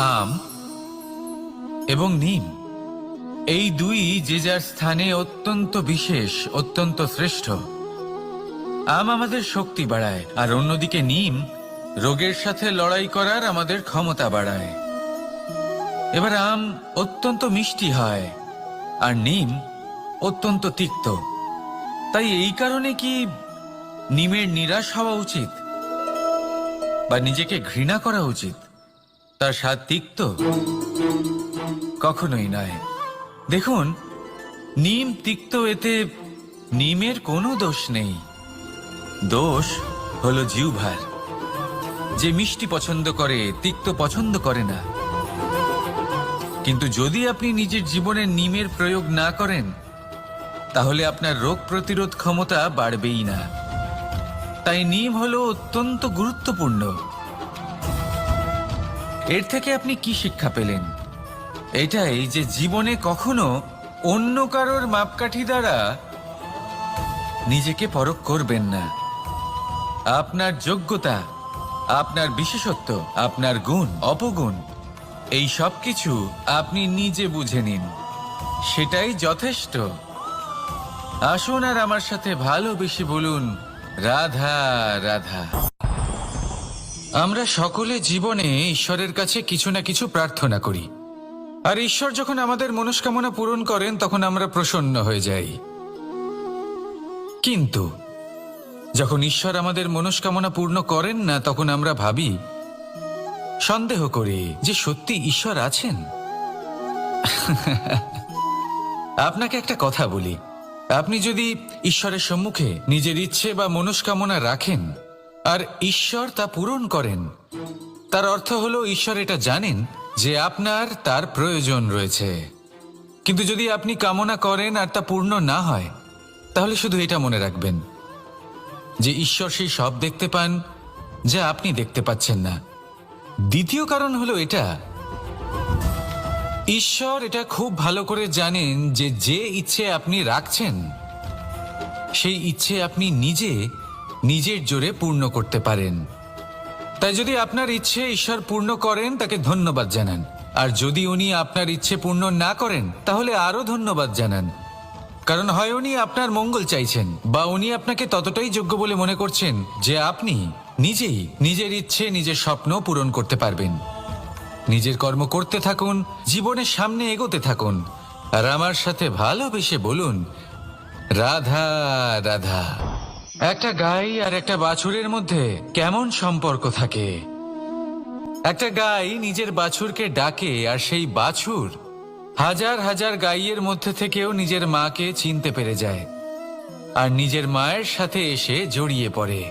আম এবং নিম, এই দুই যে যার স্থানে অত্যন্ত বিশেষ, অত্যন্ত শ্রেষ্ঠ। আম আমাদের শক্তি বাড়ায়, আর অন্যদিকে নিম রোগের সাথে লড়াই করার আমাদের ক্ষমতা বাড়ায়। এবার আম অত্যন্ত মিষ্টি হয় আর নিম অত্যন্ত তিক্ত। তাই এই কারণে কি নিমের নিরাশ হওয়া উচিত বা নিজেকে ঘৃণা করা উচিত? তার স্বাদ তিক্ত? কখনোই নয়। দেখুন, নিম তিক্ত, এতে নিমের কোনো দোষ নেই। দোষ হলো জিহ্বার, যে মিষ্টি পছন্দ করে, তিক্ত পছন্দ করে না। কিন্তু যদি আপনি নিজের জীবনে নিমের প্রয়োগ না করেন, তাহলে আপনার রোগ প্রতিরোধ ক্ষমতা বাড়বেই না। তাই নিম হলো অত্যন্ত গুরুত্বপূর্ণ। এর থেকে আপনি কি শিক্ষা পেলেন? এটাই যে জীবনে কখনো অন্য কারোর মাপকাঠি দ্বারা নিজেকে পরখ করবেন না। আপনার যোগ্যতা, আপনার বিশেষত্ব, আপনার গুণ, অপগুণ, এই সব কিছু আপনি নিজে বুঝে নিন, সেটাই যথেষ্ট। আসুন আর আমার সাথে ভালোবেসে বলুন, রাধা রাধা। আমরা সকলে জীবনে ঈশ্বরের কাছে কিছু না কিছু প্রার্থনা করি, আর ঈশ্বর যখন আমাদের মনস্কামনা পূরণ করেন তখন আমরা প্রসন্ন হয়ে যাই। কিন্তু যখন ঈশ্বর আমাদের মনস্কামনা পূর্ণ করেন না, তখন আমরা ভাবি, সন্দেহ করি যে সত্যি ঈশ্বর আছেন। আপনাকে একটা কথা বলি, আপনি যদি ঈশ্বরের সম্মুখে নিজের ইচ্ছে বা মনস্কামনা রাখেন আর ঈশ্বর তা পূরণ করেন, তার অর্থ হলো ঈশ্বর এটা জানেন যে আপনার তার প্রয়োজন রয়েছে। কিন্তু যদি আপনি কামনা করেন আর তা পূর্ণ না হয়, তাহলে শুধু এটা মনে রাখবেন যে ঈশ্বর সেই সব দেখতে পান যা আপনি দেখতে পাচ্ছেন না। দ্বিতীয় কারণ হলো এটা, ঈশ্বর এটা খুব ভালো করে জানেন যে যে ইচ্ছে আপনি রাখছেন, সেই ইচ্ছে আপনি নিজে নিজের জোরে পূর্ণ করতে পারেন। তাই যদি আপনার ইচ্ছে ঈশ্বর পূর্ণ করেন, তাকে ধন্যবাদ জানান। আর যদি উনি আপনার ইচ্ছে পূর্ণ না করেন, তাহলে আরো ধন্যবাদ জানান। কারণ হয় উনি আপনার মঙ্গল চাইছেন, বা উনি আপনাকে ততটাই যোগ্য বলে মনে করছেন যে আপনি নিজেই নিজের ইচ্ছে, নিজের স্বপ্ন পূরণ করতে পারবেন। নিজের কর্ম করতে থাকুন, জীবনের সামনে এগোতে থাকুন, আর আমার সাথে ভালোবেসে বলুন, রাধা রাধা। একটা গাই আর একটা বাছুরের মধ্যে কেমন সম্পর্ক থাকে? একটা গাই নিজের বাছুরকে ডাকে, আর সেই বাছুর হাজার হাজার গাইয়ের মধ্যে থেকেও নিজের মাকে চিনতে পেরে যায় আর নিজের মায়ের সাথে এসে জড়িয়ে পড়ে।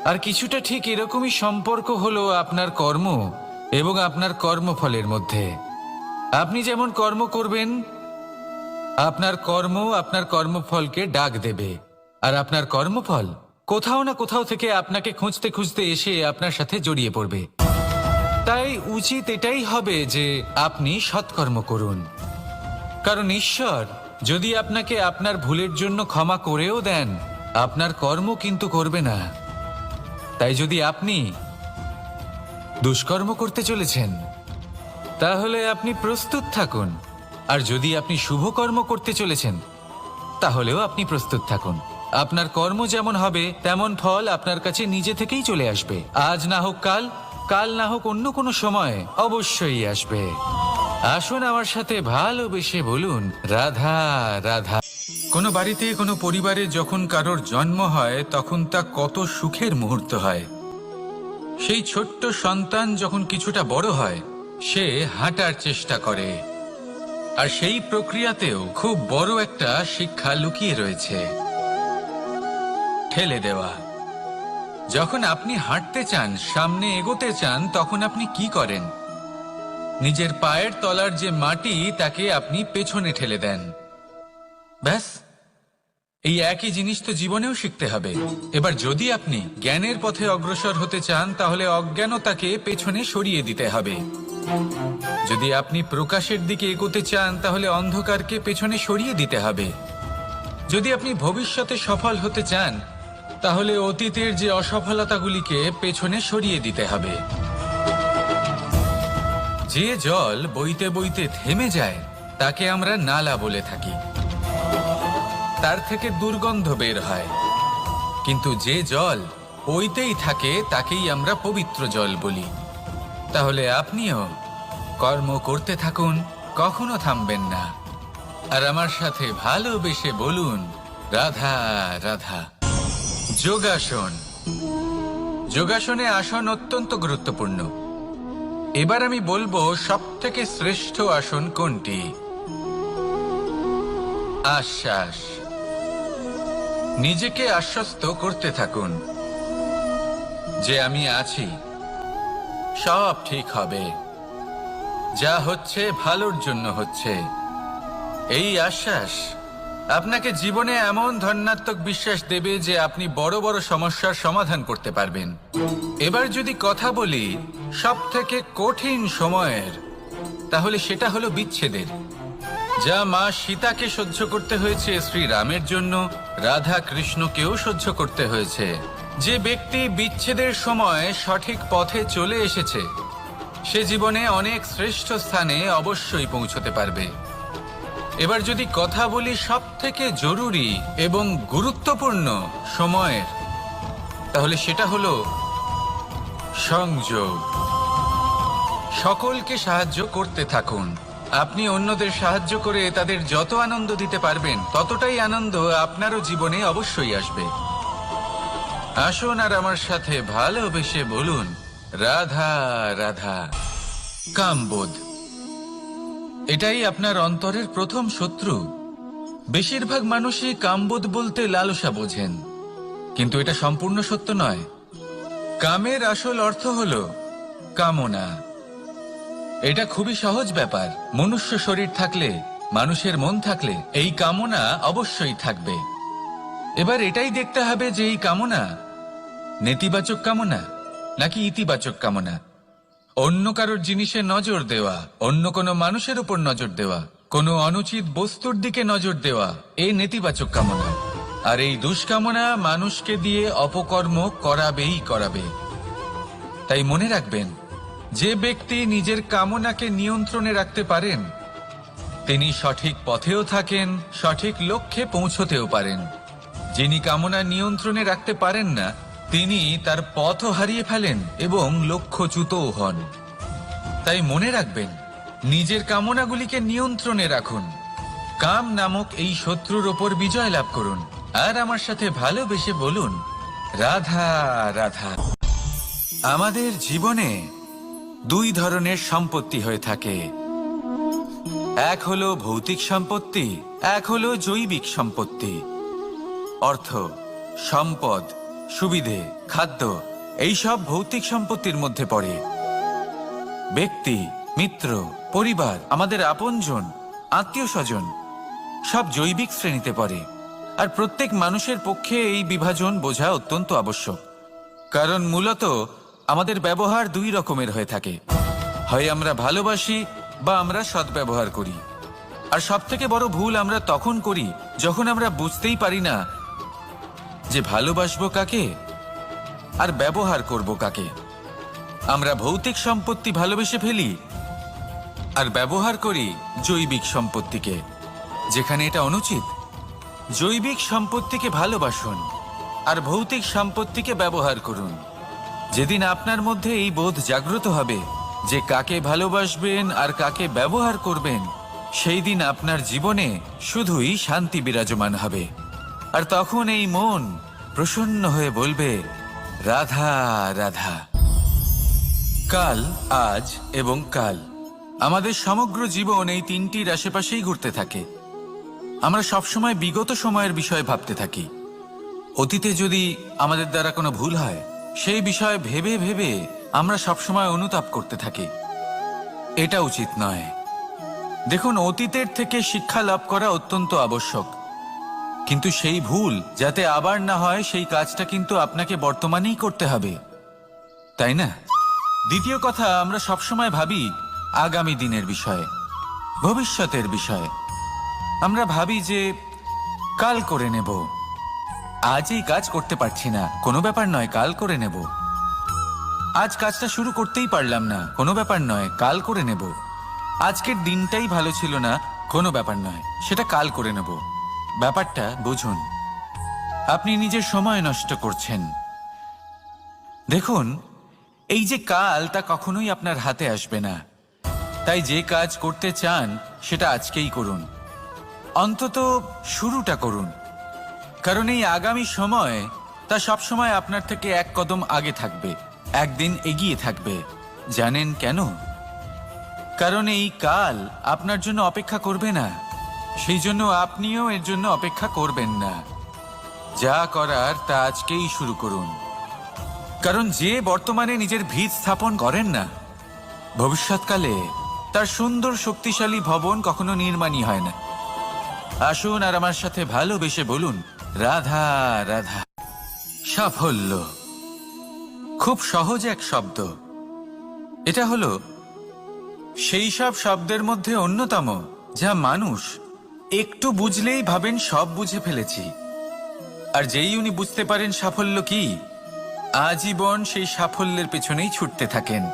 আর কিছুটা ঠিক এরকমই সম্পর্ক হলো আপনার কর্ম এবং আপনার কর্মফলের মধ্যে। আপনি যেমন কর্ম করবেন, আপনার কর্ম আপনার কর্মফলকে ডাক দেবে, আর আপনার কর্মফল কোথাও না কোথাও থেকে আপনাকে খুঁজতে খুঁজতে এসে আপনার সাথে জড়িয়ে পড়বে। তাই উচিত এটাই হবে যে আপনি সৎকর্ম করুন, কারণ ঈশ্বর যদি আপনাকে আপনার ভুলের জন্য ক্ষমা করেও দেন, আপনার কর্ম কিন্তু করবে না। তাই যদি আপনি দুষ্কর্ম করতে চলেছেন, তাহলে আপনি প্রস্তুত থাকুন, আর যদি আপনি শুভ কর্ম করতে চলেছেন, তাহলেও আপনি প্রস্তুত থাকুন। আপনার কর্ম যেমন হবে তেমন ফল আপনার কাছে নিজে থেকেই চলে আসবে। আজ না হোক কাল, কাল না হোক অন্য কোনো সময়, অবশ্যই আসবে। আসুন আমার সাথে ভালোবেসে বলুন, রাধা রাধা। কোনো বাড়িতে, কোনো পরিবারে যখন কারোর জন্ম হয়, তখন তা কত সুখের মুহূর্ত হয়। সেই ছোট্ট সন্তান যখন কিছুটা বড় হয়, সে হাঁটার চেষ্টা করে, আর সেই প্রক্রিয়াতেও খুব বড় একটা শিক্ষা লুকিয়ে রয়েছে, ঠেলে দেওয়া। যখন আপনি হাঁটতে চান, সামনে এগোতে চান, তখন আপনি কি করেন? নিজের পায়ের তলার যে মাটি, তাকে আপনি পেছনে ঠেলে দেন। ব্যাস, এই একই জিনিস তো জীবনেও শিখতে হবে। এবার যদি আপনি জ্ঞানের পথে অগ্রসর হতে চান, তাহলে অজ্ঞানতাকে পেছনে সরিয়ে দিতে হবে। যদি আপনি প্রকাশের দিকে এগোতে চান, তাহলে অন্ধকারকে পেছনে সরিয়ে দিতে হবে। যদি আপনি ভবিষ্যতে সফল হতে চান, তাহলে অতীতের যে অসফলতাগুলিকে পেছনে সরিয়ে দিতে হবে। যে জল বইতে বইতে থেমে যায় তাকে আমরা নালা বলে থাকি, তার থেকে দুর্গন্ধ বের হয়। কিন্তু যে জল বইতেই থাকে তাকেই আমরা পবিত্র জল বলি। তাহলে আপনিও কর্ম করতে থাকুন, কখনো থামবেন না। আর আমার সাথে ভালোবেসে বলুন, রাধা রাধা। যোগাসন। যোগাসনে আসন অত্যন্ত গুরুত্বপূর্ণ। এবার আমি বলবো সবথেকে শ্রেষ্ঠ আসন কোনটি। আশ্বাস। নিজেকে আশ্বস্ত করতে থাকুন যে আমি আছি, সব ঠিক হবে, যা হচ্ছে ভালোর জন্য হচ্ছে। এই আশ্বাস আপনাকে জীবনে এমন ধনাত্মক বিশ্বাস দেবে যে আপনি বড় বড় সমস্যার সমাধান করতে পারবেন। এবার যদি কথা বলি সবথেকে কঠিন সময়ের, তাহলে সেটা হলো বিচ্ছেদের। যা মা সীতাকে সহ্য করতে হয়েছে শ্রীরামের জন্য, রাধা কৃষ্ণকেও সহ্য করতে হয়েছে। যে ব্যক্তি বিচ্ছেদের সময় সঠিক পথে চলে এসেছে সে জীবনে অনেক শ্রেষ্ঠ স্থানে অবশ্যই পৌঁছতে পারবে। এবার যদি কথা বলি সবথেকে জরুরি এবং গুরুত্বপূর্ণ সময়ের, তাহলে সেটা হলো সংযোগ। সকলকে সাহায্য করতে থাকুন। আপনি অন্যদের সাহায্য করে তাদের যত আনন্দ দিতে পারবেন ততটাই আনন্দ আপনারও জীবনে অবশ্যই আসবে। আসুন আর আমার সাথে ভালোবেসে বলুন, রাধা রাধা। কামবোধ, এটাই আপনার অন্তরের প্রথম শত্রু। বেশিরভাগ মানুষই কামবোধ বলতে লালসা বোঝেন, কিন্তু এটা সম্পূর্ণ সত্য নয়। কামের আসল অর্থ হলো কামনা। এটা খুবই সহজ ব্যাপার। মনুষ্য শরীর থাকলে, মানুষের মন থাকলে এই কামনা অবশ্যই থাকবে। এবার এটাই দেখতে হবে যে এই কামনা নেতিবাচক কামনা নাকি ইতিবাচক কামনা। অন্য কারোর জিনিসে নজর দেওয়া, অন্য কোনো মানুষের উপর নজর দেওয়া, কোনো অনুচিত বস্তুর দিকে নজর দেওয়া, এই নেতিবাচক কামনা। আর এই দুষ্কামনা মানুষকে দিয়ে অপকর্ম করাবেই করাবে। তাই মনে রাখবেন, যে ব্যক্তি নিজের কামনাকে নিয়ন্ত্রণে রাখতে পারেন তিনি সঠিক পথেও থাকেন, সঠিক লক্ষ্যে পৌঁছতেও পারেন। যিনি কামনা নিয়ন্ত্রণে রাখতে পারেন না তিনি তার পথও হারিয়ে ফেলেন এবং লক্ষ্যচ্যুতও হন। তাই মনে রাখবেন, নিজের কামনাগুলিকে নিয়ন্ত্রণে রাখুন। কাম নামক এই শত্রুর ওপর বিজয় লাভ করুন। আর আমার সাথে ভালোবেসে বলুন, রাধা রাধা। আমাদের জীবনে দুই ধরনের সম্পত্তি হয়ে থাকে। এক হলো ভৌতিক সম্পত্তি, এক হলো জৈবিক সম্পত্তি। অর্থ, সম্পদ, সুবিধে, খাদ্য, এইসব ভৌতিক সম্পত্তির মধ্যে পড়ে। ব্যক্তি, মিত্র, পরিবার, আমাদের আপনজন, আত্মীয় স্বজন সব জৈবিক শ্রেণীতে পড়ে। আর প্রত্যেক মানুষের পক্ষে এই বিভাজন বোঝা অত্যন্ত আবশ্যক। কারণ মূলত আমাদের ব্যবহার দুই রকমের হয়ে থাকে। হয় আমরা ভালোবাসি বা আমরা সদ্ব্যবহার করি। আর সবথেকে বড় ভুল আমরা তখন করি যখন আমরা বুঝতেই পারি না যে ভালোবাসবো কাকে আর ব্যবহার করব কাকে। আমরা ভৌতিক সম্পত্তি ভালোবেসে ফেলি আর ব্যবহার করি জৈবিক সম্পত্তিকে, যেখানে এটা অনুচিত। জৈবিক সম্পত্তিকে ভালোবাসুন আর ভৌতিক সম্পত্তিকে ব্যবহার করুন। যেদিন আপনার মধ্যে এই বোধ জাগ্রত হবে যে কাকে ভালোবাসবেন আর কাকে ব্যবহার করবেন, সেই দিন আপনার জীবনে শুধুই শান্তি বিরাজমান হবে। আর তখন এই মন প্রসন্ন হয়ে বলবে, রাধা রাধা। কাল, আজ এবং কাল, আমাদের সমগ্র জীবন এই তিনটির আশেপাশেই ঘুরতে থাকে। আমরা সবসময় বিগত সময়ের বিষয়ে ভাবতে থাকি। অতীতে যদি আমাদের দ্বারা কোনো ভুল হয় সেই বিষয়ে ভেবে ভেবে আমরা সবসময় অনুতাপ করতে থাকি। এটা উচিত নয়। দেখুন, অতীতের থেকে শিক্ষা লাভ করা অত্যন্ত আবশ্যক, কিন্তু সেই ভুল যাতে আবার না হয় সেই কাজটা কিন্তু আপনাকে বর্তমানেই করতে হবে, তাই না? দ্বিতীয় কথা, আমরা সবসময় ভাবি আগামী দিনের বিষয়ে, ভবিষ্যতের বিষয়ে। আমরা ভাবি যে কাল করে নেব, আজ এই কাজ করতে পারছি না, কোনো ব্যাপার নয়, কাল করে নেব। আজ কাজটা শুরু করতেই পারলাম না, কোনো ব্যাপার নয়, কাল করে নেব। আজকের দিনটাই ভালো ছিল না, কোনো ব্যাপার নয়, সেটা কাল করে নেব। ব্যাপারটা বুঝুন, আপনি নিজের সময় নষ্ট করছেন। দেখুন, এই যে কাল, তা কখনোই আপনার হাতে আসবে না। তাই যে কাজ করতে চান সেটা আজকেই করুন, অন্তত শুরুটা করুন। কারণ এই আগামী সময় তা সবসময় আপনার থেকে এক কদম আগে থাকবে, একদিন এগিয়ে থাকবে। জানেন কেন? কারণ এই কাল আপনার জন্য অপেক্ষা করবে না, সেই জন্য আপনিও এর জন্য অপেক্ষা করবেন না। যা করার তা আজকেই শুরু করুন। কারণ যে বর্তমানে নিজের ভিত স্থাপন করেন না, ভবিষ্যৎকালে তার সুন্দর শক্তিশালী ভবন কখনো নির্মাণই হয় না। আসুন আর আমার সাথে ভালোবেসে বলুন, রাধা রাধা। সাফল্য খুব সহজ এক শব্দ। এটা হলো সেই সব শব্দের মধ্যে অন্যতম যা মানুষ একটু বুঝলেই ভাবেন সব বুঝে ফেলেছি। আর যেই উনি বুঝতে পারেন সাফল্য কি, আজীবন সেই সাফল্যের পেছনেই ছুটতে থাকেন।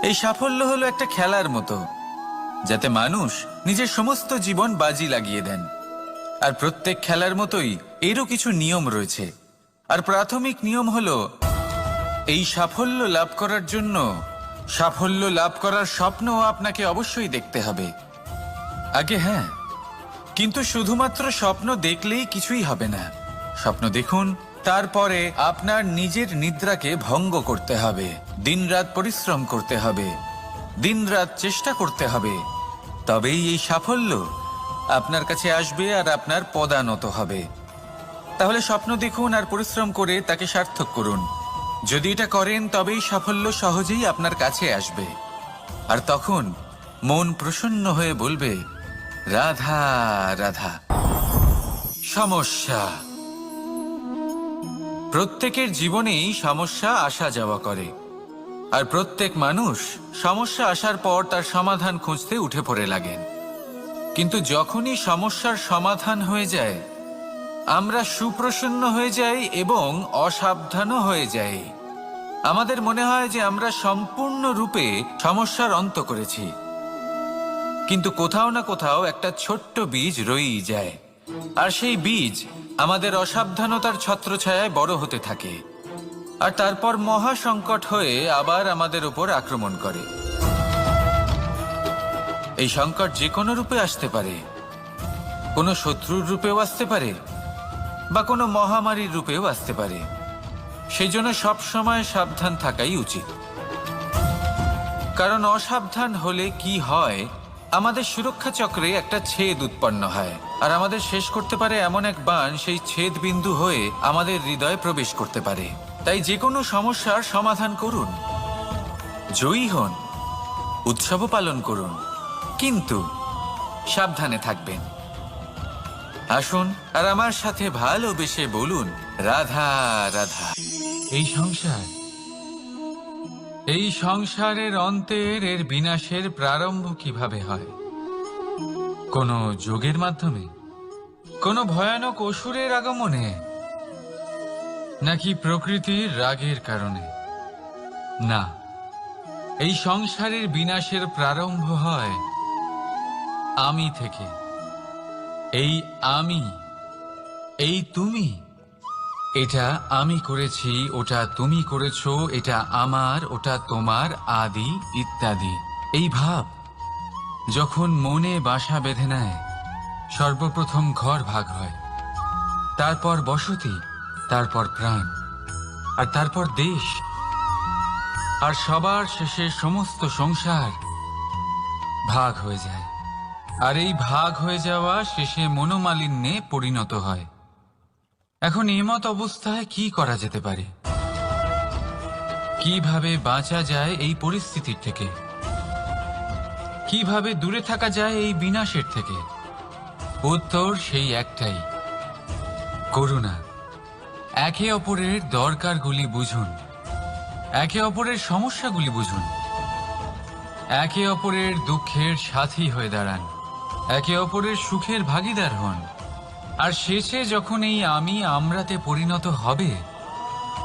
এই সাফল্য হলো একটা খেলার মতো, যাতে মানুষ নিজের সমস্ত জীবন বাজি লাগিয়ে দেন। আর প্রত্যেক খেলার মতোই এরও কিছু নিয়ম রয়েছে। আর প্রাথমিক নিয়ম হলো, এই সাফল্য লাভ করার জন্য সাফল্য লাভ করার স্বপ্ন আপনাকে অবশ্যই দেখতে হবে আগে। হ্যাঁ, কিন্তু শুধুমাত্র স্বপ্ন দেখলেই কিছুই হবে না। স্বপ্ন দেখুন, তারপরে আপনার নিজের নিদ্রাকে ভঙ্গ করতে হবে, দিনরাত পরিশ্রম করতে হবে, দিনরাত চেষ্টা করতে হবে। তবেই এই সাফল্য আপনার কাছে আসবে আর আপনার পদানত হবে। তাহলে স্বপ্ন দেখুন আর পরিশ্রম করে তাকে সার্থক করুন। যদি এটা করেন তবেই সাফল্য সহজেই আপনার কাছে আসবে। আর তখন মন প্রসন্ন হয়ে বলবে, রাধা রাধা। সমস্যা, প্রত্যেকের জীবনেই সমস্যা আসা যাওয়া করে। আর প্রত্যেক মানুষ সমস্যা আসার পর তার সমাধান খুঁজতে উঠে পড়ে লাগেন। কিন্তু যখনই সমস্যার সমাধান হয়ে যায়, আমরা সুপ্রসন্ন হয়ে যাই এবং অসাবধানও হয়ে যাই। আমাদের মনে হয় যে আমরা সম্পূর্ণরূপে সমস্যার অন্ত করেছি, কিন্তু কোথাও না কোথাও একটা ছোট্ট বীজ রয়েই যায়। আর সেই বীজ আমাদের অসাবধানতার ছত্রছায়ায় বড় হতে থাকে, আর তারপর মহা সংকট হয়ে আবার আমাদের উপর আক্রমণ করে। এই সংকট যে কোনো রূপে আসতে পারে, কোনো শত্রুর রূপেও আসতে পারে, বা কোনো মহামারীর রূপেও আসতে পারে। সেই জন্য সবসময় সাবধান থাকাই উচিত। কারণ অসাবধান হলে কি হয়, আমাদের সুরক্ষা চক্রে একটা ছেদ উৎপন্ন হয়, আর আমাদের শেষ করতে পারে এমন এক বাণ সেই ছেদ বিন্দু হয়ে আমাদের হৃদয়ে প্রবেশ করতে পারে। তাই যে কোনো সমস্যার সমাধান করুন, জয়ী হন, উৎসব পালন করুন, কিন্তু সাবধানে থাকবেন। আসুন আর আমার সাথে ভালোবেসে বলুন, রাধা রাধা। এই সংসারের অন্তের এর বিনাশের প্রারম্ভ কিভাবে হয়? কোনো যোগের মাধ্যমে, কোনো ভয়ানক অসুরের আগমনে, নাকি প্রকৃতির রাগের কারণে? না, এই সংসারের বিনাশের প্রারম্ভ হয় আমি থেকে। এই আমি, এই তুমি, এটা আমি করেছি, ওটা তুমি করেছো, এটা আমার, ওটা তোমার, আদি ইত্যাদি। এই ভাব যখন মনে বাসা বেঁধে নেয়, সর্বপ্রথম ঘর ভাগ হয়, তারপর বসতি, তারপর প্রাণ, আর তারপর দেশ, আর সবার শেষে সমস্ত সংসার ভাগ হয়ে যায়। আর এই ভাগ হয়ে যাওয়া শেষে মনোমালিন্যে পরিণত হয়। এখন এমত অবস্থায় কি করা যেতে পারে? কিভাবে বাঁচা যায় এই পরিস্থিতির থেকে? কিভাবে দূরে থাকা যায় এই বিনাশের থেকে? উত্তর সেই একটাই, করুণা। একে অপরের দরকারগুলি বুঝুন, একে অপরের সমস্যাগুলি বুঝুন, একে অপরের দুঃখের সাথী হয়ে দাঁড়ান, একে অপরের সুখের ভাগীদার হন। আর শেষে যখন এই আমি আমরাতে পরিণত হবে,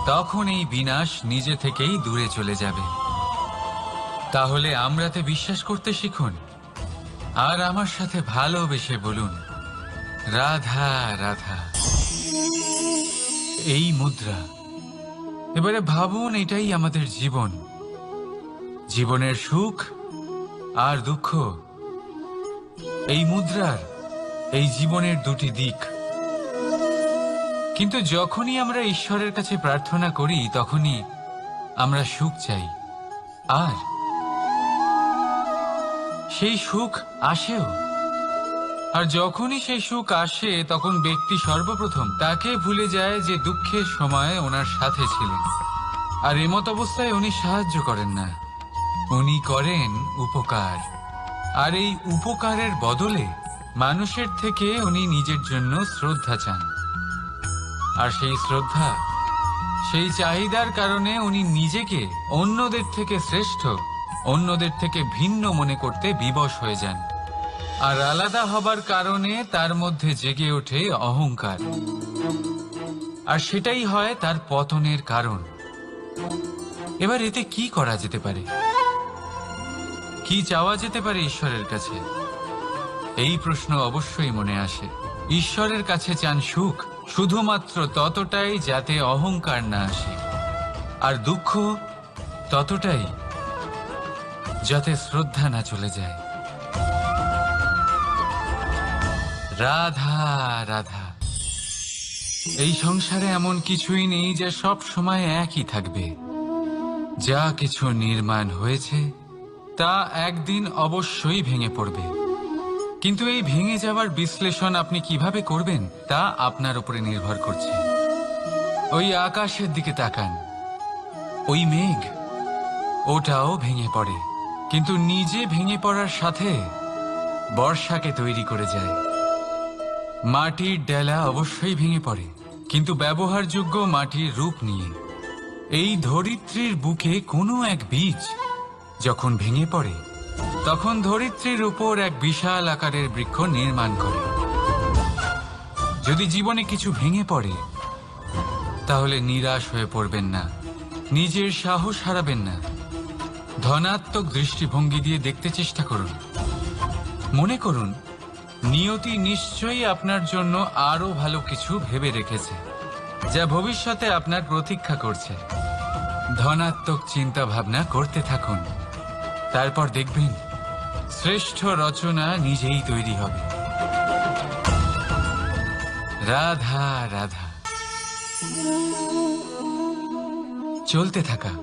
তখন এই বিনাশ নিজে থেকেই দূরে চলে যাবে। তাহলে আমরাতে বিশ্বাস করতে শিখুন আর আমার সাথে ভালোবেসে বলুন, রাধা রাধা। এই মুদ্রা, এবারে ভাবুন এটাই আমাদের জীবন, জীবনের সুখ আর দুঃখ। এই মুদ্রার, এই জীবনের দুটি দিক। কিন্তু যখনই আমরা ঈশ্বরের কাছে প্রার্থনা করি তখনই আমরা সুখ চাই, আর সেই সুখ আসেও। আর যখনই সেই সুখ আসে তখন ব্যক্তি সর্বপ্রথম তাকে ভুলে যায় যে দুঃখের সময় ওনার সাথে ছিলেন। আর এমত অবস্থায় উনি সাহায্য করেন না, উনি করেন উপকার। আর এই উপকারের বদলে মানুষের থেকে উনি নিজের জন্য শ্রদ্ধা চান। আর সেই শ্রদ্ধা, সেই চাহিদার কারণে উনি নিজেকে অন্যদের থেকে শ্রেষ্ঠ, অন্যদের থেকে ভিন্ন মনে করতে বিবশ হয়ে যান। আর আলাদা হবার কারণে তার মধ্যে জেগে ওঠে অহংকার, আর সেটাই হয় তার পতনের কারণ। এবার এতে কি করা যেতে পারে, কি চাওয়া যেতে পারে ঈশ্বরের কাছে? এই প্রশ্ন অবশ্যই মনে আসে। ঈশ্বরের কাছে চান সুখ, শুধুমাত্র ততটাই যাতে অহংকার না আসে, আর দুঃখ ততটাই যাতে শ্রদ্ধা না চলে যায়। রাধা রাধা। এই সংসারে এমন কিছুই নেই যে সব সময় একই থাকবে। যা কিছু নির্মাণ হয়েছে তা একদিন অবশ্যই ভেঙে পড়বে, কিন্তু এই ভেঙে যাওয়ার বিশ্লেষণ আপনি কিভাবে করবেন তা আপনার উপরে নির্ভর করছে। ওই আকাশের দিকে তাকান, ওই মেঘ, ওটাও ভেঙে পড়ে, কিন্তু নিজে ভেঙে পড়ার সাথে বর্ষাকে তৈরি করে যায়। মাটির ডেলা অবশ্যই ভেঙে পড়ে, কিন্তু ব্যবহারযোগ্য মাটির রূপ নিয়ে। এই ধরিত্রীর বুকে কোনো এক বীজ যখন ভেঙে পড়ে তখন ধরিত্রীর উপর এক বিশাল আকারের বৃক্ষ নির্মাণ করে। যদি জীবনে কিছু ভেঙে পড়ে তাহলে নিরাশ হয়ে পড়বেন না, নিজের সাহস হারাবেন না। ধনাত্মক দৃষ্টিভঙ্গি দিয়ে দেখতে চেষ্টা করুন। মনে করুন নিয়তি নিশ্চয়ই আপনার জন্য আরো ভালো কিছু ভেবে রেখেছে, যা ভবিষ্যতে আপনার প্রতীক্ষা করছে। ধনাত্মক চিন্তা ভাবনা করতে থাকুন, তারপর দেখবেন শ্রেষ্ঠ রচনা নিজেই তৈরি হবে। রাধা রাধা। চলতে থাকা,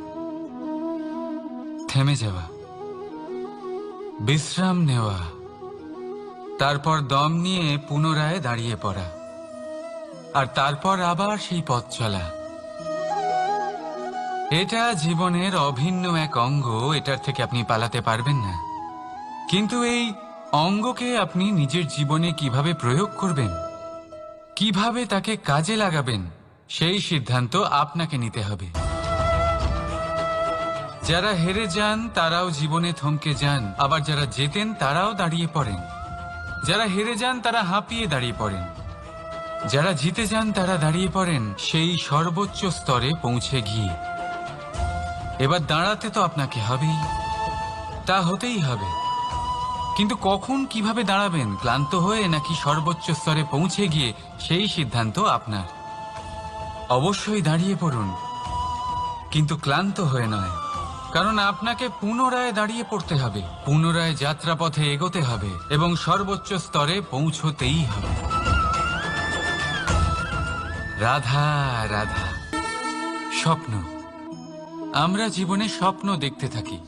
থেমে যাওয়া, বিশ্রাম নেওয়া, তারপর দম নিয়ে পুনরায় দাঁড়িয়ে পড়া, আর তারপর আবার সেই পথ চলা। এটা জীবনের অভিন্ন এক অঙ্গ, এটার থেকে আপনি পালাতে পারবেন না। কিন্তু এই অঙ্গকে আপনি নিজের জীবনে কিভাবে প্রয়োগ করবেন, কিভাবে তাকে কাজে লাগাবেন, সেই সিদ্ধান্ত আপনাকে নিতে হবে। যারা হেরে যান তারাও জীবনে থমকে যান, আবার যারা জেতেন তারাও দাঁড়িয়ে পড়েন। যারা হেরে যান তারা হাঁপিয়ে দাঁড়িয়ে পড়েন, যারা জিতে যান তারা দাঁড়িয়ে পড়েন সেই সর্বোচ্চ স্তরে পৌঁছে গিয়ে। এবার দাঁড়াতে তো আপনাকে হবেই, তা হতেই হবে। কিন্তু কখন কিভাবে দাঁড়াবেন, ক্লান্ত হয়ে নাকি সর্বোচ্চ স্তরে পৌঁছে গিয়ে, সেই সিদ্ধান্ত আপনার। অবশ্যই দাঁড়িয়ে পড়ুন, কিন্তু ক্লান্ত হয়ে নয়, কারণ আপনাকে পুনরায় দাঁড়িয়ে পড়তে হবে, পুনরায় যাত্রাপথে এগোতে হবে এবং সর্বোচ্চ স্তরে পৌঁছতেই হবে। রাধা রাধা। স্বপ্ন, আমরা জীবনে স্বপ্ন দেখতে থাকি,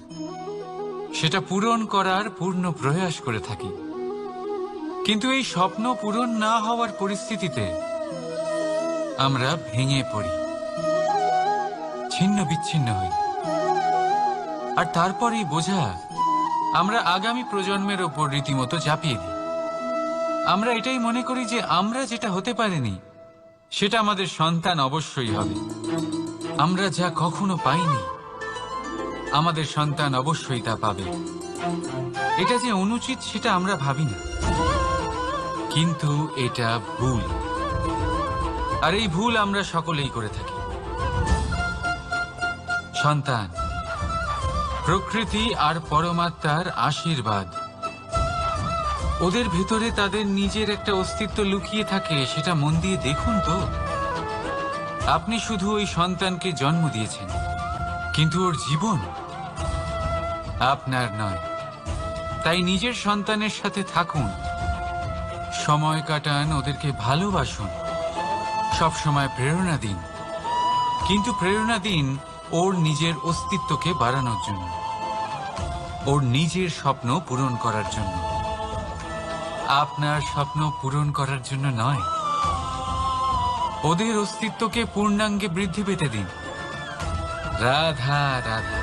সেটা পূরণ করার পূর্ণ প্রয়াস করে থাকি, কিন্তু এই স্বপ্ন পূরণ না হওয়ার পরিস্থিতিতে আমরা ভেঙে পড়ি, ছিন্ন বিচ্ছিন্ন হই। আর তারপর এই বোঝা আমরা আগামী প্রজন্মের ওপর রীতিমতো চাপিয়ে দিই। আমরা এটাই মনে করি যে আমরা যেটা হতে পারিনি সেটা আমাদের সন্তান অবশ্যই হবে। আমরা যা কখনো পাইনি আমাদের সন্তান অবশ্যই তা পাবে। এটা যে অনুচিত সেটা আমরা ভাবি না, কিন্তু এটা ভুল। আর এই ভুল আমরা সকলেই করে থাকি। সন্তান, প্রকৃতি আর পরমাত্মার আশীর্বাদ। ওদের ভেতরে তাদের নিজের একটা অস্তিত্ব লুকিয়ে থাকে, সেটা মন দিয়ে দেখুন তো। আপনি শুধু ওই সন্তানকে জন্ম দিয়েছেন, কিন্তু ওর জীবন আপনার নয়। তাই নিজের সন্তানের সাথে থাকুন, সময় কাটান, ওদেরকে ভালোবাসুন, সব সময় প্রেরণা দিন, কিন্তু প্রেরণা দিন ওর নিজের অস্তিত্বকে বাড়ানোর জন্য, ওর নিজের স্বপ্ন পূরণ করার জন্য, আপনার স্বপ্ন পূরণ করার জন্য নয়। ওদের অস্তিত্বকে পূর্ণাঙ্গে বৃদ্ধি পেতে দিন। রাধা রাধা।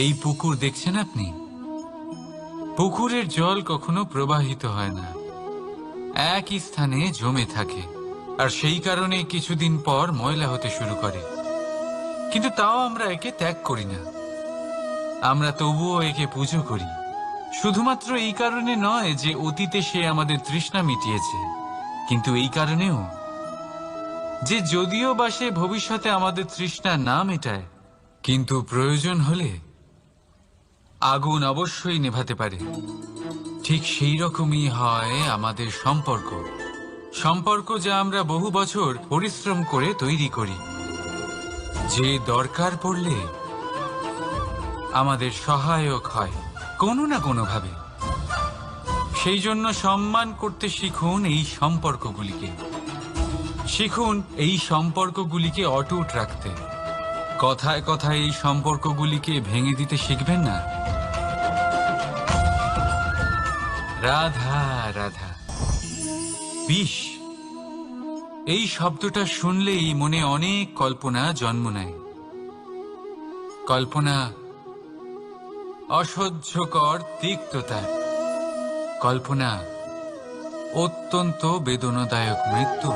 এই পুকুর দেখছেন আপনি? পুকুরের জল কখনো প্রবাহিত হয় না, একই স্থানে জমে থাকে, আর সেই কারণে কিছুদিন পর ময়লা হতে শুরু করে। কিন্তু তাও আমরা একে ত্যাগ করি না, আমরা তবুও একে পুজো করি। শুধুমাত্র এই কারণে নয় যে অতীতে সে আমাদের তৃষ্ণা মিটিয়েছে, কিন্তু এই কারণেও যে যদিও বা সে ভবিষ্যতে আমাদের তৃষ্ণা না মেটায়, কিন্তু প্রয়োজন হলে আগুন অবশ্যই নেভাতে পারে। ঠিক সেই রকমই হয় আমাদের সম্পর্ক, সম্পর্ক যা আমরা বহু বছর পরিশ্রম করে তৈরি করি, যে দরকার পড়লে আমাদের সহায়ক হয় কোনো না কোনোভাবে। সেই জন্য সম্মান করতে শিখুন এই সম্পর্কগুলিকে, শিখুন এই সম্পর্কগুলিকে অটুট রাখতে। কথায় কথায় এই সম্পর্কগুলিকে ভেঙে দিতে শিখবেন না। রাধা রাধা। বিষ, এই শব্দটা শুনলেই মনে অনেক কল্পনা জন্ম নেয়। কল্পনা অসহ্যকর তিক্ততা, কল্পনা অত্যন্ত বেদনাদায়ক মৃত্যু।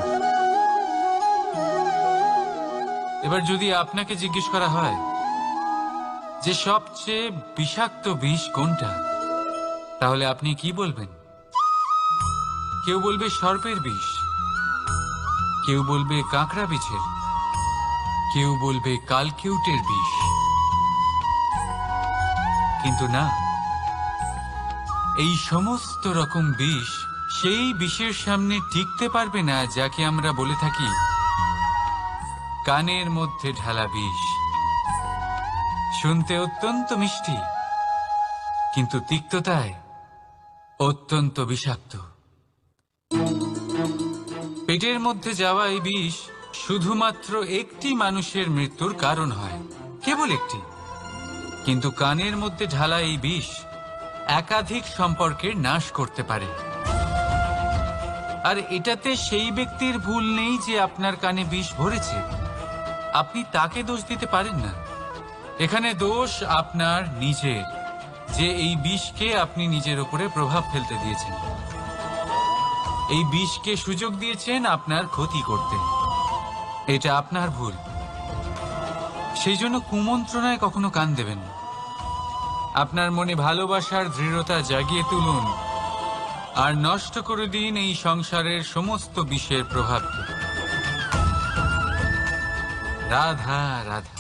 এবার যদি আপনাকে জিজ্ঞেস করা হয় যে সবচেয়ে বিষাক্ত বিষ কোনটা, তাহলে আপনি কি বলবেন? কেউ বলবে সর্পের বিষ, কেউ বলবে কাঁকড়া বিছের, কেউ বলবে কালকিউটের বিষ। কিন্তু না, এই সমস্ত রকম বিষ সেই বিষের সামনে টিকতে পারবে না যাকে আমরা বলে থাকি কানের মধ্যে ঢালা বিষ। শুনতে অত্যন্ত মিষ্টি, কিন্তু তিক্ততায় অত্যন্ত বিষাক্ত। পেটের মধ্যে যাওয়া এই বিষ শুধুমাত্র একটি মানুষের মৃত্যুর কারণ হয়, কেবল একটি। কিন্তু কানের মধ্যে ঢালা এই বিষ একাধিক সম্পর্কের নাশ করতে পারে। আর এটাতে সেই ব্যক্তির ভুল নেই যে আপনার কানে বিষ ভরেছে, আপনি তাকে দোষ দিতে পারেন না। এখানে দোষ আপনার নিজের, যে এই বিষকে আপনি নিজের উপরে প্রভাব ফেলতে দিয়েছেন, এই বিষকে সুযোগ দিয়েছেন আপনার ক্ষতি করতে। এটা আপনার ভুল। সেই জন্য কুমন্ত্রণায় কখনো কান দেবেন না। আপনার মনে ভালোবাসার দৃঢ়তা জাগিয়ে তুলুন আর নষ্ট করে দিন এই সংসারের সমস্ত বিষের প্রভাবকে। রাধা রাধা।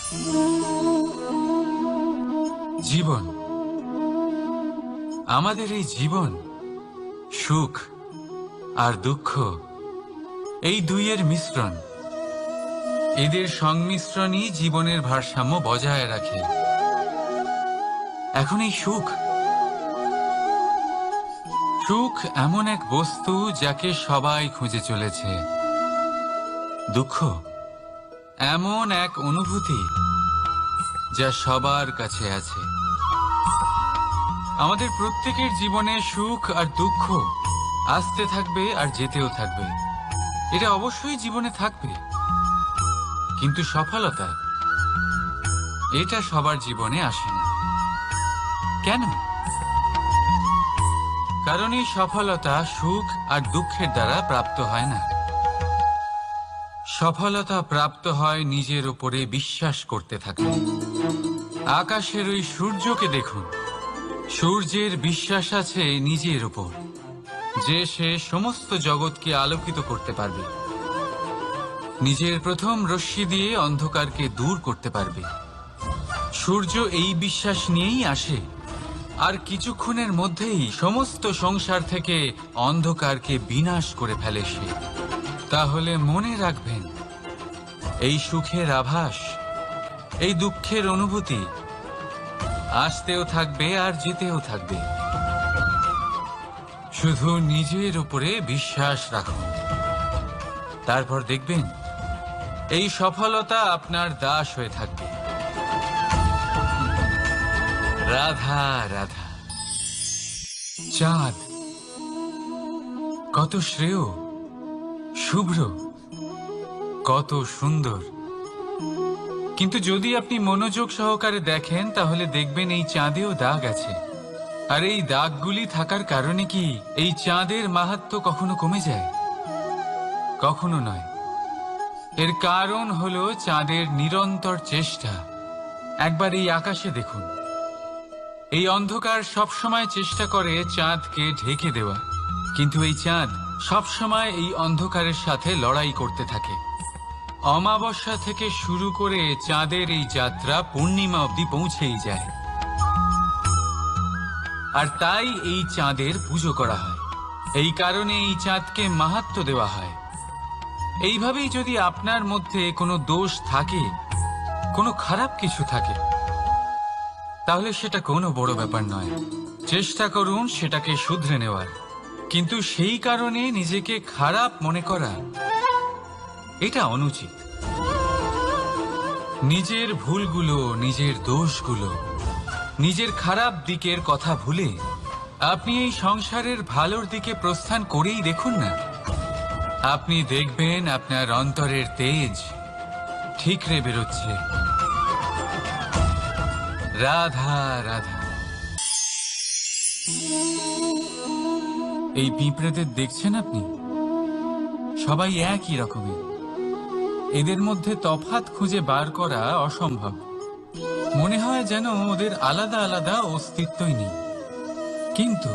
জীবন, আমাদের এই জীবন, সুখ আর দুঃখ, এই দুইয়ের মিশ্রণ। এদের সংমিশ্রণই জীবনের ভারসাম্য বজায় রাখে। এখন এই সুখ, সুখ এমন এক বস্তু যাকে সবাই খুঁজে চলেছে। দুঃখ এমন এক অনুভূতি যা সবার কাছে আছে। আমাদের প্রত্যেকের জীবনে সুখ আর দুঃখ আসতে থাকবে আর যেতেও থাকবে, এটা অবশ্যই জীবনে থাকবে। কিন্তু সফলতা, এটা সবার জীবনে আসে না। কেন? কারণ এই সফলতা সুখ আর দুঃখের দ্বারা প্রাপ্ত হয় না। সফলতা প্রাপ্ত হয় নিজের উপরে বিশ্বাস করতে থাকলে। আকাশের ওই সূর্যকে দেখুন, সূর্যের বিশ্বাস আছে নিজের উপর যে সে সমস্ত জগৎকে আলোকিত করতে পারবে। নিজের প্রথম রশ্মি দিয়ে অন্ধকারকে দূর করতে পারবে। সূর্য এই বিশ্বাস নিয়েই আসে, আর কিছুক্ষণের মধ্যেই সমস্ত সংসার থেকে অন্ধকারকে বিনাশ করে ফেলে সে। তাহলে মনে রাখবেন, এই সুখের আভাস, এই দুঃখের অনুভূতি আসতেও থাকবে আর যেতেও থাকবে। শুধু নিজের উপরে বিশ্বাস রাখুন, তারপর দেখবেন এই সফলতা আপনার দাস হয়ে থাকবে। রাধা রাধা। চাঁদ কত শ্রেয়, শুভ্র, কত সুন্দর। কিন্তু যদি আপনি মনোযোগ সহকারে দেখেন তাহলে দেখবেন এই চাঁদেও দাগ আছে। আর এই দাগগুলি থাকার কারণে কি এই চাঁদের মাহাত্ম্য কখনো কমে যায়? কখনো নয়। এর কারণ হলো চাঁদের নিরন্তর চেষ্টা। একবার এই আকাশে দেখুন, এই অন্ধকার সবসময় চেষ্টা করে চাঁদকে ঢেকে দেওয়া, কিন্তু এই চাঁদ সবসময় এই অন্ধকারের সাথে লড়াই করতে থাকে। অমাবস্যা থেকে শুরু করে চাঁদের এই যাত্রা পূর্ণিমা অবধি পৌঁছেই যায়। আর তাই এই চাঁদের পুজো করা হয়, এই কারণে এই চাঁদকে মাহাত্ম্য দেওয়া হয়। এইভাবেই যদি আপনার মধ্যে কোনো দোষ থাকে, কোনো খারাপ কিছু থাকে, তাহলে সেটা কোনো বড় ব্যাপার নয়। চেষ্টা করুন সেটাকে শুধরে নেওয়ার, কিন্তু সেই কারণে নিজেকে খারাপ মনে করা এটা অনুচিত। নিজের ভুলগুলো, নিজের দোষগুলো, নিজের খারাপ দিকের কথা ভুলে আপনি এই সংসারের ভালোর দিকে প্রস্থান করেই দেখুন না। আপনি দেখবেন আপনার অন্তরের তেজ ঠিকরে বেরোচ্ছে। রাধা রাধা। এই পিঁপড়েদের দেখছেন আপনি? সবাই একই রকমের। এদের মধ্যে তফাৎ খুঁজে বার করা অসম্ভব। মনে হয় যেন ওদের আলাদা আলাদা অস্তিত্বই নেই। কিন্তু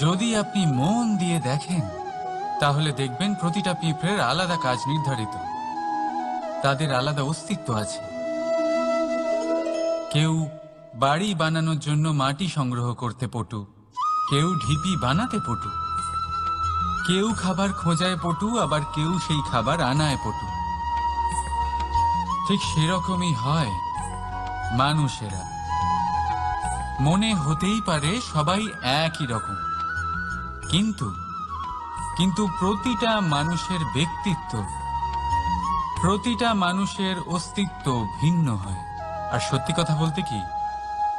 যদি আপনি মন দিয়ে দেখেন তাহলে দেখবেন প্রতিটা পিঁপড়ের আলাদা কাজ নির্ধারিত, তাদের আলাদা অস্তিত্ব আছে। কেউ বাড়ি বানানোর জন্য মাটি সংগ্রহ করতে পটু, কেউ ঢিপি বানাতে পটু, কেউ খাবার খোঁজায় পটু, আবার কেউ সেই খাবার আনায় পটু। ঠিক সেরকমই হয় মানুষেরা। মনে হতেই পারে সবাই একই রকম, কিন্তু প্রতিটা মানুষের ব্যক্তিত্ব, প্রতিটা মানুষের অস্তিত্ব ভিন্ন হয়। আর সত্যি কথা বলতে কি,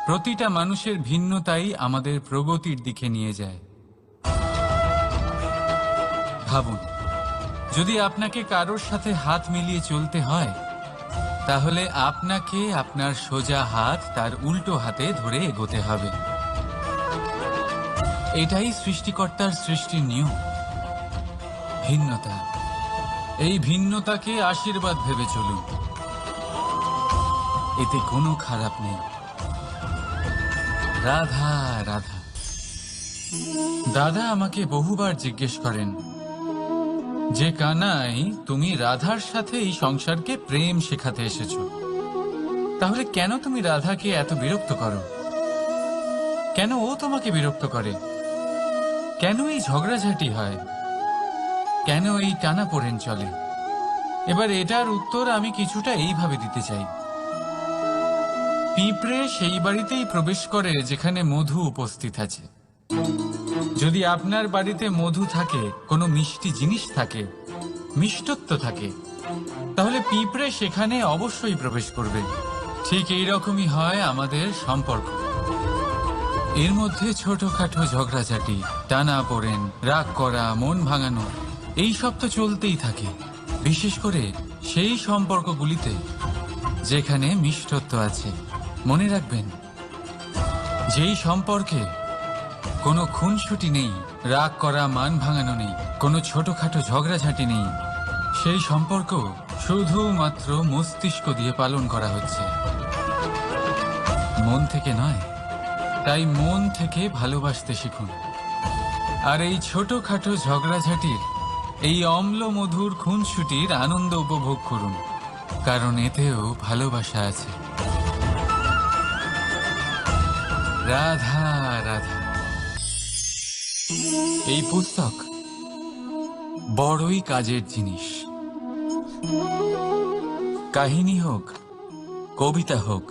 প্রতিটা মানুষের ভিন্নতাই আমাদের প্রগতির দিকে নিয়ে যায়। ভাবুন, যদি আপনাকে কারোর সাথে হাত মিলিয়ে চলতে হয়, তাহলে আপনাকে আপনার সোজা হাত তার উল্টো হাতে ধরে এগোতে হবে। এটাই সৃষ্টিকর্তার সৃষ্টির নিয়ম। ভিন্নতা, এই ভিন্নতাকে আশীর্বাদ ভেবে চলুন, এতে কোনো খারাপ নেই। রাধা রাধা। দাদা আমাকে বহুবার জিজ্ঞেস করেন যে কানাই, তুমি রাধার সাথে এই সংসারকে প্রেম শেখাতে এসেছো, তাহলে কেন তুমি রাধাকে এত বিরক্ত করো? কেন ও তোমাকে বিরক্ত করে? কেন এই ঝগড়াঝাটি হয়? কেন এই টানাপোড়েন চলে? এবার এটার উত্তর আমি কিছুটা এইভাবে দিতে চাই। পিঁপড়ে সেই বাড়িতেই প্রবেশ করে যেখানে মধু উপস্থিত আছে। যদি আপনার বাড়িতে মধু থাকে, কোনো মিষ্টি জিনিস থাকে, মিষ্টত্ব থাকে, তাহলে পিঁপড়ে সেখানে অবশ্যই প্রবেশ করবে। ঠিক এইরকমই হয় আমাদের সম্পর্ক। এর মধ্যে ছোটখাটো ঝগড়াঝাটি, টানাপোড়েন, রাগ করা, মন ভাঙানো, এই সব তো চলতেই থাকে, বিশেষ করে সেই সম্পর্কগুলিতে যেখানে মিষ্টত্ব আছে। মনে রাখবেন, যেই সম্পর্কে কোনো খুনসুটি নেই, রাগ করা, মান ভাঙানো নেই, কোনো ছোটখাটো ঝগড়াঝাটি নেই, সেই সম্পর্ক শুধুমাত্র মস্তিষ্ক দিয়ে পালন করা হচ্ছে, মন থেকে নয়। তাই মন থেকে ভালোবাসতে শিখুন। আর এই ছোটখাটো ঝগড়াঝাটির এই অম্ল মধুর খুনসুটির আনন্দ উপভোগ করুন, কারণ এতেও ভালোবাসা আছে। রাধা রাধা। এই পুস্তক বড়ই কাজের জিনিস। কাহিনী হোক, কবিতা হোক,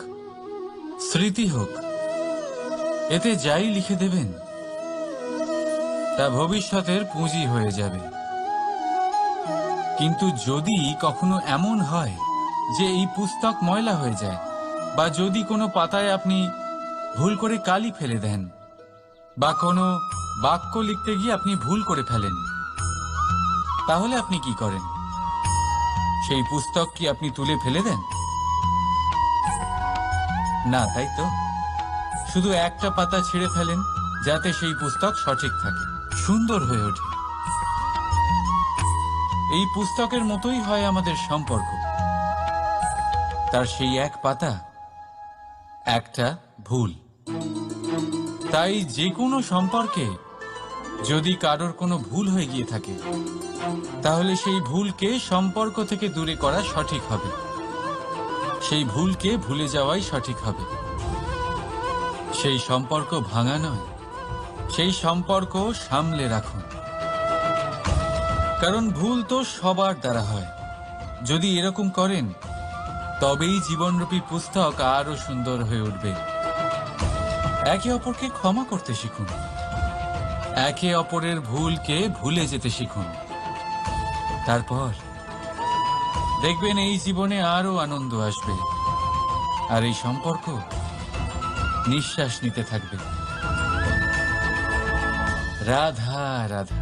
স্মৃতি হোক, এতে যাই লিখে দেবেন তা ভবিষ্যতের পুঁজি হয়ে যাবে। কিন্তু যদি কখনো এমন হয় যে এই পুস্তক ময়লা হয়ে যায়, বা যদি কোনো পাতায় আপনি ভুল করে কালি ফেলে দেন, বা কোনো বাক্য লিখতে গিয়ে আপনি ভুল করে ফেলেন, তাহলে আপনি কি করেন? সেই পুস্তক কি আপনি তুলে ফেলে দেন? না, তাই তো। শুধু একটা পাতা ছিঁড়ে ফেলেন, যাতে সেই পুস্তক সঠিক থাকে, সুন্দর হয়ে ওঠে। এই পুস্তকের মতোই হয় আমাদের সম্পর্ক। তার সেই এক পাতা, একটা ভুল। তাই যে কোনো সম্পর্কে যদি কারোর কোনো ভুল হয়ে গিয়ে থাকে, তাহলে সেই ভুলকে সম্পর্ক থেকে দূরে করা সঠিক হবে। সেই ভুলকে ভুলে যাওয়াই সঠিক হবে। সেই সম্পর্ক ভাঙা নয়, সেই সম্পর্ক সামলে রাখুন। কারণ ভুল তো সবার দ্বারা হয়। যদি এরকম করেন, তবেই জীবনরূপী পুস্তক আরো সুন্দর হয়ে উঠবে। একে অপরকে ক্ষমা করতে শিখুন, একে অপরের ভুলকে ভুলে যেতে শিখুন। তারপর দেখবেন এই জীবনে আরো আনন্দ আসবে, আর এই সম্পর্ক নিঃশ্বাস নিতে থাকবে। রাধা রাধা।